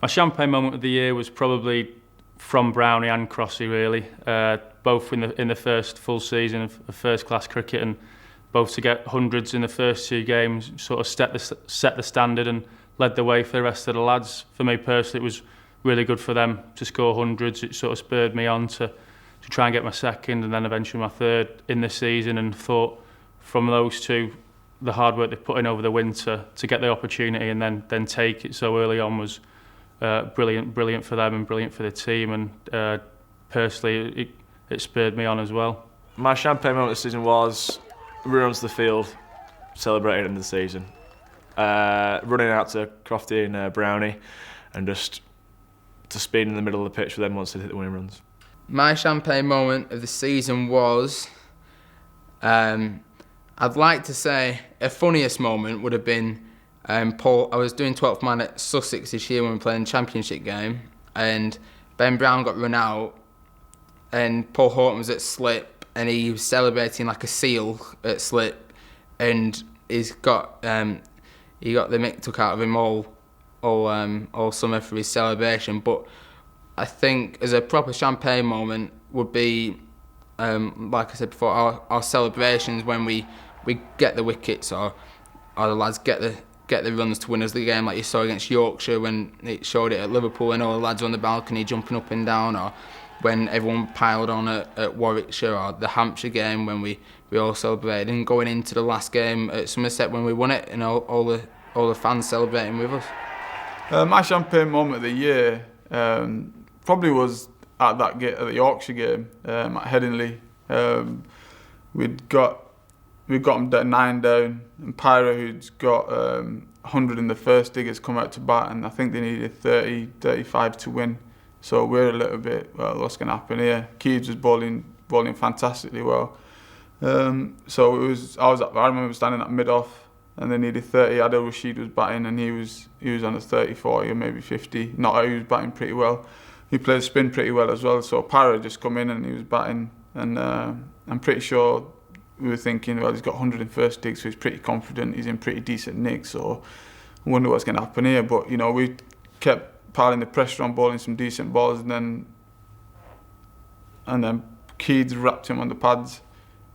My champagne moment of the year was probably from Brownie and Crossy, really. Both in the first full season of first class cricket, and both to get hundreds in the first 2 games sort of set the standard and led the way for the rest of the lads. For me personally, it was really good for them to score hundreds. It sort of spurred me on to try and get my second and then eventually my third in the season, and thought from those two, the hard work they put in over the winter to get the opportunity and then take it so early on was brilliant for them and brilliant for the team, and personally it spurred me on as well. My champagne moment of the season was running onto the field, celebrating in the season, running out to Crofty and Brownie, and just being in the middle of the pitch for them once they hit the winning runs. My champagne moment of the season was, I'd like to say a funniest moment would have been Paul. I was doing 12th man at Sussex this year when we were playing the championship game, and Ben Brown got run out, and Paul Horton was at slip, and he was celebrating like a seal at slip, and he got the mick took out of him all summer for his celebration. But I think as a proper champagne moment would be, like I said before, our celebrations when we get the wickets, or the lads get the runs to win us the game, like you saw against Yorkshire when it showed it at Liverpool and all the lads on the balcony jumping up and down, or when everyone piled on at Warwickshire, or the Hampshire game when we all celebrated, and going into the last game at Somerset when we won it, and all the fans celebrating with us. My champagne moment of the year probably was at the Yorkshire game at Headingley. We'd got them 9 down, and Pyra, who'd got 100 in the first diggers, come out to bat, and I think they needed 35 to win. So we're a little bit, well, what's going to happen here? Keeves was bowling fantastically well. So I remember standing at mid-off, and they needed 30. Adil Rashid was batting, and he was on a 30, 40 or maybe 50. He was batting pretty well. He played spin pretty well as well. So Pyra just come in and he was batting, and I'm pretty sure we were thinking, well, he's got 100 in first dig, so he's pretty confident. He's in pretty decent nick, so I wonder what's going to happen here. But we kept piling the pressure on, bowling some decent balls, and then Keeds wrapped him on the pads,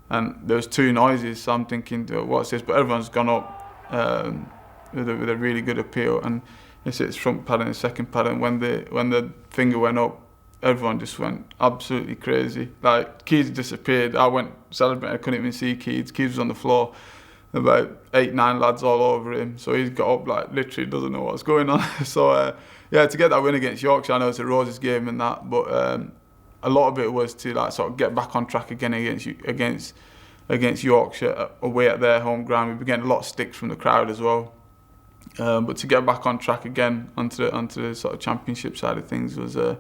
and there was 2 noises. So I'm thinking, what's this? But everyone's gone up with a really good appeal, and it's his front pad and his second pad, and when the finger went up, everyone just went absolutely crazy. Like, Keeds disappeared. I went celebrating. I couldn't even see Keeds. Keeds was on the floor. About 8, 9 lads all over him. So he's got up, like, literally doesn't know what's going on. So yeah, to get that win against Yorkshire, I know it's a Roses game and that, but a lot of it was to like sort of get back on track again against Yorkshire away at their home ground. We were getting a lot of sticks from the crowd as well. But to get back on track again onto the sort of championship side of things was a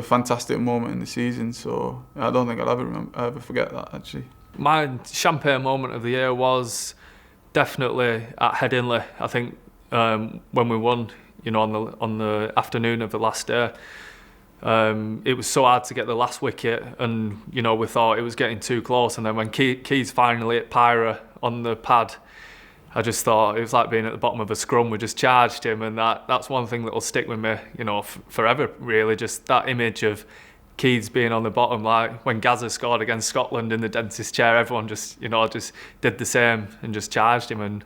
fantastic moment in the season. So I don't think I'll ever forget that, actually. My champagne moment of the year was definitely at Headingley. I think when we won, on the afternoon of the last day, it was so hard to get the last wicket, and we thought it was getting too close. And then when Keys finally hit Pyra on the pad, I just thought it was like being at the bottom of a scrum. We just charged him, and that's one thing that will stick with me, forever. Really, just that image of Keys being on the bottom, like when Gazza scored against Scotland in the dentist chair. Everyone just did the same and just charged him, and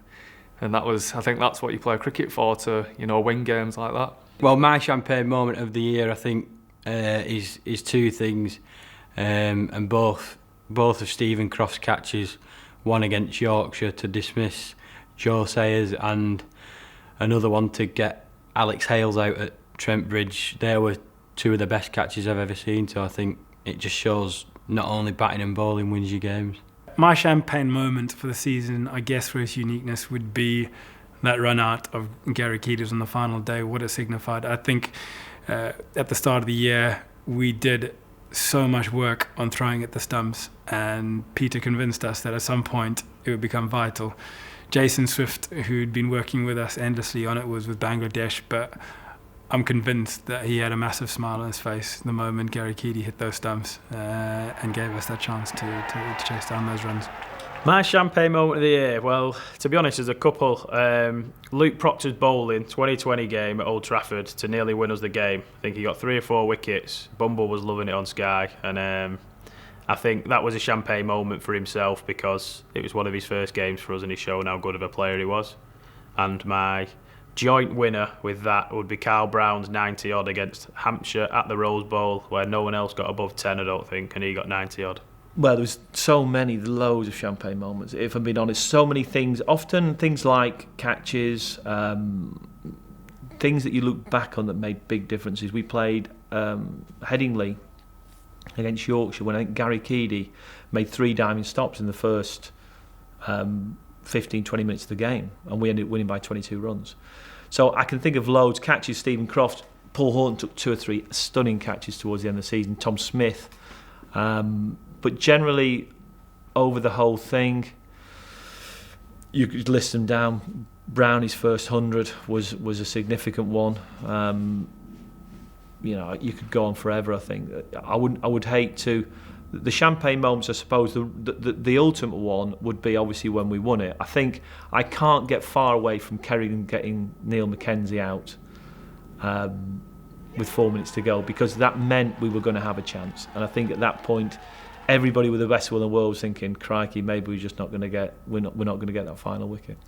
I think that's what you play cricket for, to win games like that. Well, my champagne moment of the year, I think, is 2 things, and both of Stephen Croft's catches, one against Yorkshire to dismiss Joe Sayers, and another one to get Alex Hales out at Trent Bridge. They were 2 of the best catches I've ever seen, so I think it just shows not only batting and bowling wins you games. My champagne moment for the season, I guess for its uniqueness, would be that run out of Gary Keeders on the final day. What it signified. I think at the start of the year we did so much work on throwing at the stumps, and Peter convinced us that at some point it would become vital. Jason Swift, who'd been working with us endlessly on it, was with Bangladesh, but I'm convinced that he had a massive smile on his face the moment Gary Keedy hit those stumps and gave us that chance to chase down those runs. My champagne moment of the year, well, to be honest, there's a couple. Luke Proctor's bowling, 2020 game at Old Trafford to nearly win us the game. I think he got 3 or 4 wickets. Bumble was loving it on Sky, and I think that was a champagne moment for himself because it was one of his first games for us and he's shown how good of a player he was. And my joint winner with that would be Karl Brown's 90-odd against Hampshire at the Rose Bowl, where no one else got above 10, I don't think, and he got 90-odd. Well, there was so many, loads of champagne moments. If I'm being honest, so many things. Often things like catches, things that you look back on that made big differences. We played Headingley against Yorkshire when I think Gary Keady made 3 diving stops in the first 15-20 minutes of the game, and we ended up winning by 22 runs. So I can think of loads. Catches, Stephen Croft, Paul Horton took 2 or 3 stunning catches towards the end of the season. Tom Smith. But generally, over the whole thing, you could list them down. Brownie's first 100 was a significant one. You could go on forever. I think I would hate to. The champagne moments, I suppose, the ultimate one would be obviously when we won it. I think I can't get far away from Kerrigan getting Neil Mackenzie out with 4 minutes to go, because that meant we were going to have a chance. And I think at that point, everybody with the best will in the world was thinking, crikey, maybe we're not going to get that final wicket.